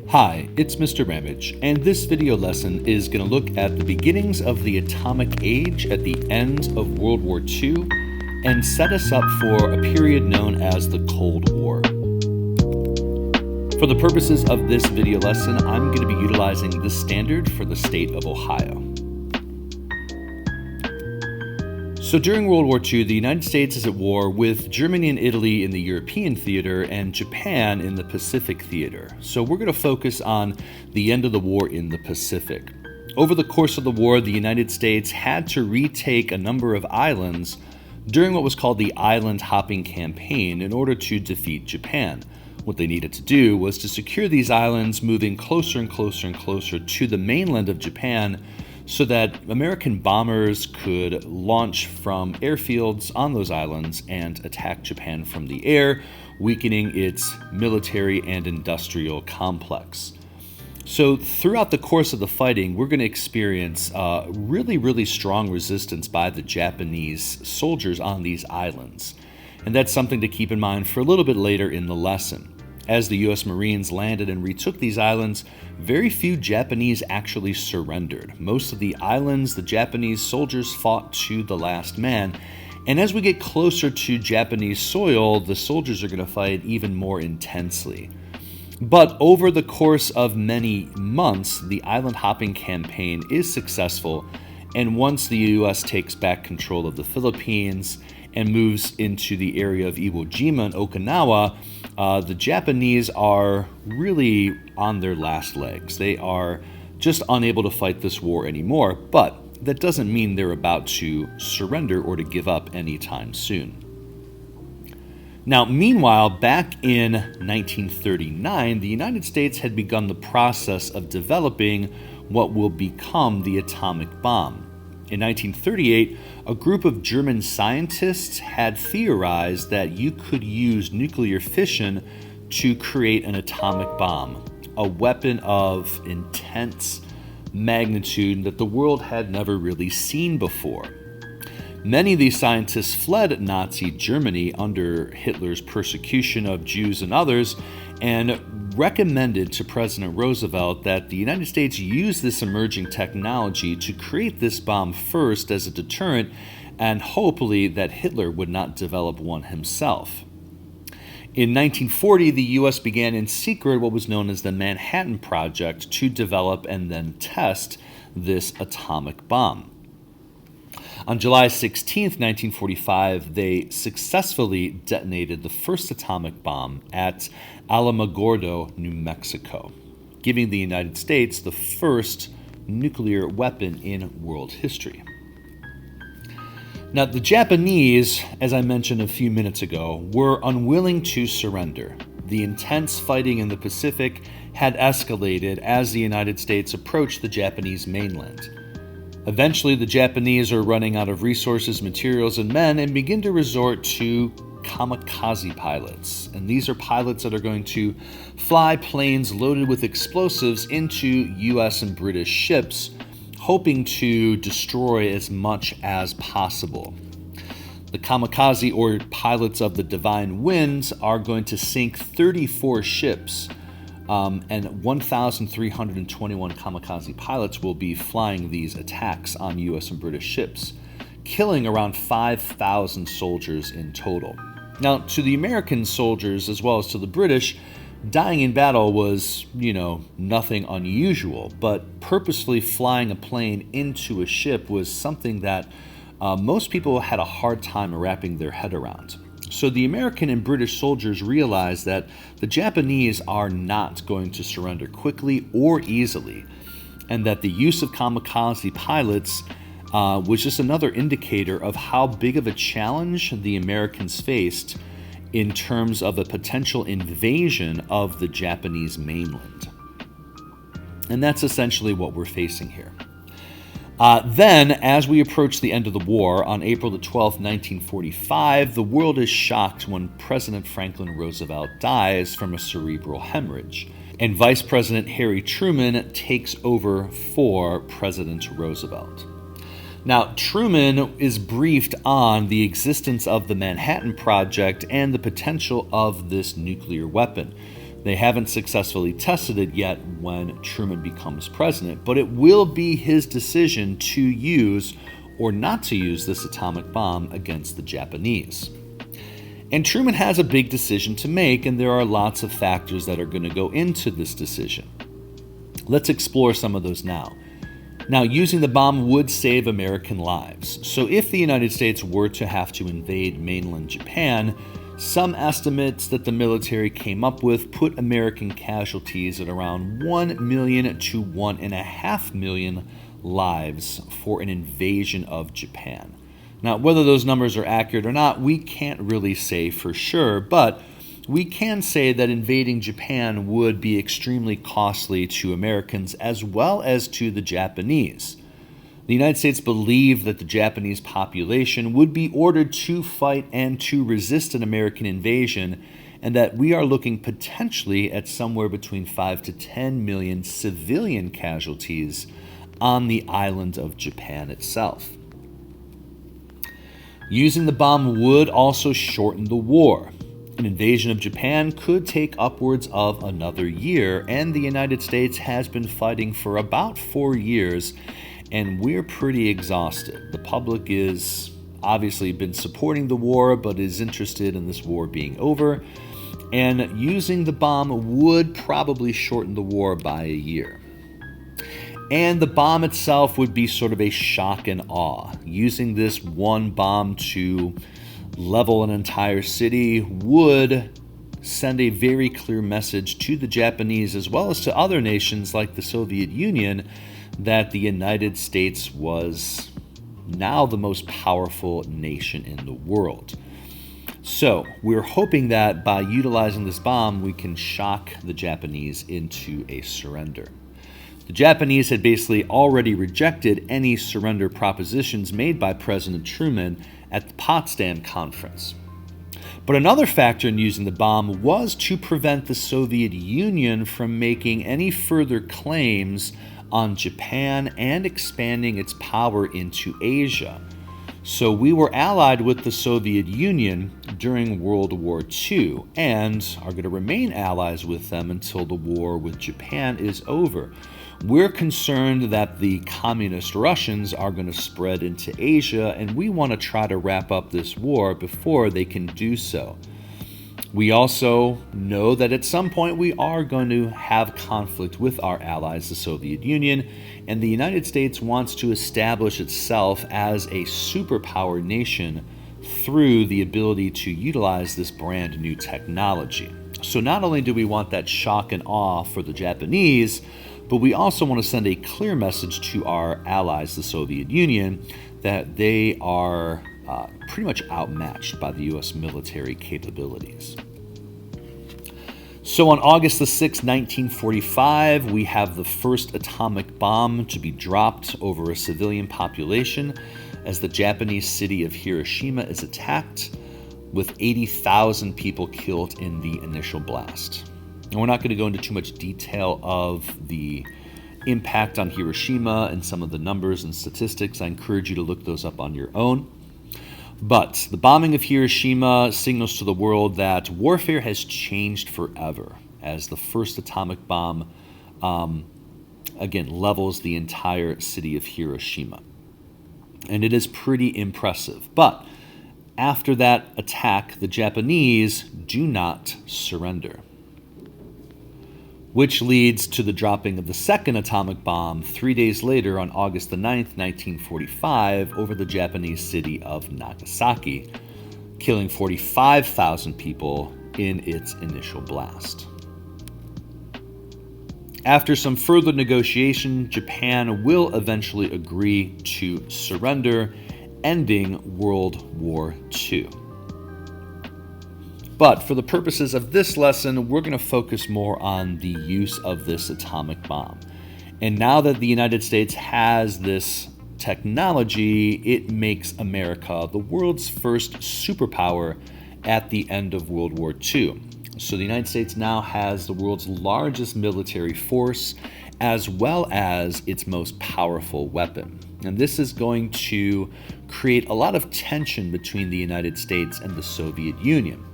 Hi, it's Mr. Ramage, and this video lesson is going to look at the beginnings of the atomic age at the end of World War II and set us up for a period known as the Cold War. For the purposes of this video lesson, I'm going to be utilizing the standard for the state of Ohio. So during World War II, the United States is at war with Germany and Italy in the European theater and Japan in the Pacific theater. So we're going to focus on the end of the war in the Pacific. Over the course of the war, the United States had to retake a number of islands during what was called the Island Hopping Campaign in order to defeat Japan. What they needed to do was to secure these islands, moving closer and closer and closer to the mainland of Japan, so that American bombers could launch from airfields on those islands and attack Japan from the air, weakening its military and industrial complex. So throughout the course of the fighting, we're going to experience really strong resistance by the Japanese soldiers on these islands. And that's something to keep in mind for a little bit later in the lesson. As the U.S. Marines landed and retook these islands, very few Japanese actually surrendered. Most of the islands, the Japanese soldiers fought to the last man. And as we get closer to Japanese soil, the soldiers are going to fight even more intensely. But over the course of many months, the island hopping campaign is successful. And once the U.S. takes back control of the Philippines and moves into the area of Iwo Jima and Okinawa, the Japanese are really on their last legs. They are just unable to fight this war anymore, but that doesn't mean they're about to surrender or to give up anytime soon. Now, meanwhile, back in 1939, the United States had begun the process of developing what will become the atomic bomb. In 1938, a group of German scientists had theorized that you could use nuclear fission to create an atomic bomb, a weapon of intense magnitude that the world had never really seen before. Many of these scientists fled Nazi Germany under Hitler's persecution of Jews and others, and recommended to President Roosevelt that the United States use this emerging technology to create this bomb first as a deterrent, and hopefully that Hitler would not develop one himself. In 1940, the U.S. began in secret what was known as the Manhattan Project to develop and then test this atomic bomb. On July 16, 1945, they successfully detonated the first atomic bomb at Alamogordo, New Mexico, giving the United States the first nuclear weapon in world history. Now, the Japanese, as I mentioned a few minutes ago, were unwilling to surrender. The intense fighting in the Pacific had escalated as the United States approached the Japanese mainland. Eventually, the Japanese are running out of resources, materials, and men and begin to resort to kamikaze pilots. And these are pilots that are going to fly planes loaded with explosives into U.S. and British ships, hoping to destroy as much as possible. The kamikaze, or pilots of the divine winds, are going to sink 34 ships. And 1,321 kamikaze pilots will be flying these attacks on U.S. and British ships, killing around 5,000 soldiers in total. Now, to the American soldiers as well as to the British, dying in battle was, nothing unusual, but purposefully flying a plane into a ship was something that most people had a hard time wrapping their head around. So the American and British soldiers realized that the Japanese are not going to surrender quickly or easily, and that the use of kamikaze pilots was just another indicator of how big of a challenge the Americans faced in terms of a potential invasion of the Japanese mainland. And that's essentially what we're facing here. Then, as we approach the end of the war, on April the 12th, 1945, the world is shocked when President Franklin Roosevelt dies from a cerebral hemorrhage, and Vice President Harry Truman takes over for President Roosevelt. Now, Truman is briefed on the existence of the Manhattan Project and the potential of this nuclear weapon. They haven't successfully tested it yet when Truman becomes president, but it will be his decision to use or not to use this atomic bomb against the Japanese. And Truman has a big decision to make, and there are lots of factors that are going to go into this decision. Let's explore some of those now. Now, using the bomb would save American lives. So if the United States were to have to invade mainland Japan, some estimates that the military came up with put American casualties at around 1 million to 1.5 million lives for an invasion of Japan. Now, whether those numbers are accurate or not, we can't really say for sure, but we can say that invading Japan would be extremely costly to Americans as well as to the Japanese. The United States believed that the Japanese population would be ordered to fight and to resist an American invasion, and that we are looking potentially at somewhere between 5 to 10 million civilian casualties on the island of Japan itself. Using the bomb would also shorten the war. An invasion of Japan could take upwards of another year, and the United States has been fighting for about 4 years, and we're pretty exhausted. The public is obviously been supporting the war, but is interested in this war being over, and using the bomb would probably shorten the war by a year. And the bomb itself would be sort of a shock and awe. Using this one bomb to level an entire city would send a very clear message to the Japanese as well as to other nations like the Soviet Union that the United States was now the most powerful nation in the world. So we're hoping that by utilizing this bomb, we can shock the Japanese into a surrender. The Japanese had basically already rejected any surrender propositions made by President Truman at the Potsdam Conference. But another factor in using the bomb was to prevent the Soviet Union from making any further claims on Japan and expanding its power into Asia. So we were allied with the Soviet Union during World War II and are going to remain allies with them until the war with Japan is over. We're concerned that the communist Russians are going to spread into Asia, and we want to try to wrap up this war before they can do so. We also know that at some point we are going to have conflict with our allies, the Soviet Union, and the United States wants to establish itself as a superpower nation through the ability to utilize this brand new technology. So not only do we want that shock and awe for the Japanese, but we also want to send a clear message to our allies, the Soviet Union, that they are pretty much outmatched by the U.S. military capabilities. So on August the 6th, 1945, we have the first atomic bomb to be dropped over a civilian population as the Japanese city of Hiroshima is attacked, with 80,000 people killed in the initial blast. And we're not going to go into too much detail of the impact on Hiroshima and some of the numbers and statistics. I encourage you to look those up on your own. But the bombing of Hiroshima signals to the world that warfare has changed forever, as the first atomic bomb, again, levels the entire city of Hiroshima. And it is pretty impressive. But after that attack, the Japanese do not surrender, which leads to the dropping of the second atomic bomb 3 days later on August the 9th, 1945, over the Japanese city of Nagasaki, killing 45,000 people in its initial blast. After some further negotiation, Japan will eventually agree to surrender, ending World War II. But for the purposes of this lesson, we're going to focus more on the use of this atomic bomb. And now that the United States has this technology, it makes America the world's first superpower at the end of World War II. So the United States now has the world's largest military force, as well as its most powerful weapon. And this is going to create a lot of tension between the United States and the Soviet Union.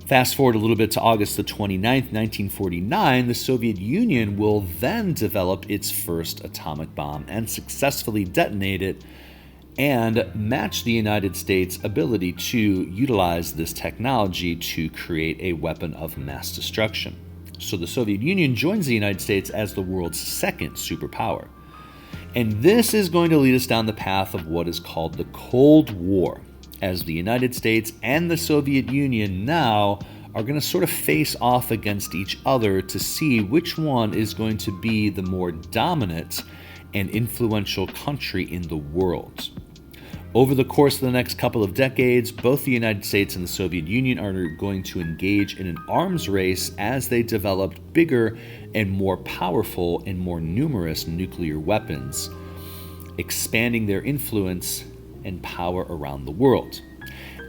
Fast forward a little bit to August the 29th, 1949, the Soviet Union will then develop its first atomic bomb and successfully detonate it and match the United States' ability to utilize this technology to create a weapon of mass destruction. So the Soviet Union joins the United States as the world's second superpower. And this is going to lead us down the path of what is called the Cold War, as the United States and the Soviet Union now are going to sort of face off against each other to see which one is going to be the more dominant and influential country in the world. Over the course of the next couple of decades, both the United States and the Soviet Union are going to engage in an arms race as they developed bigger and more powerful and more numerous nuclear weapons, expanding their influence and power around the world,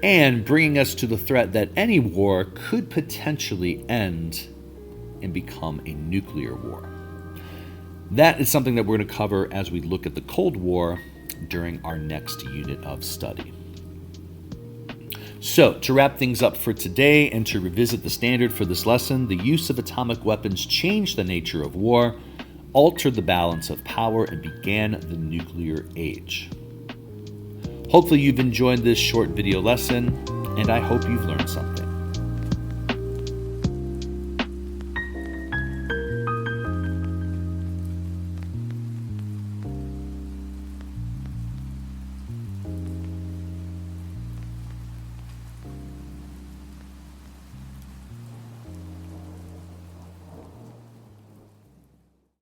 and bringing us to the threat that any war could potentially end and become a nuclear war. That is something that we're going to cover as we look at the Cold War during our next unit of study. So, to wrap things up for today and to revisit the standard for this lesson, the use of atomic weapons changed the nature of war, altered the balance of power, and began the nuclear age. Hopefully you've enjoyed this short video lesson, and I hope you've learned something.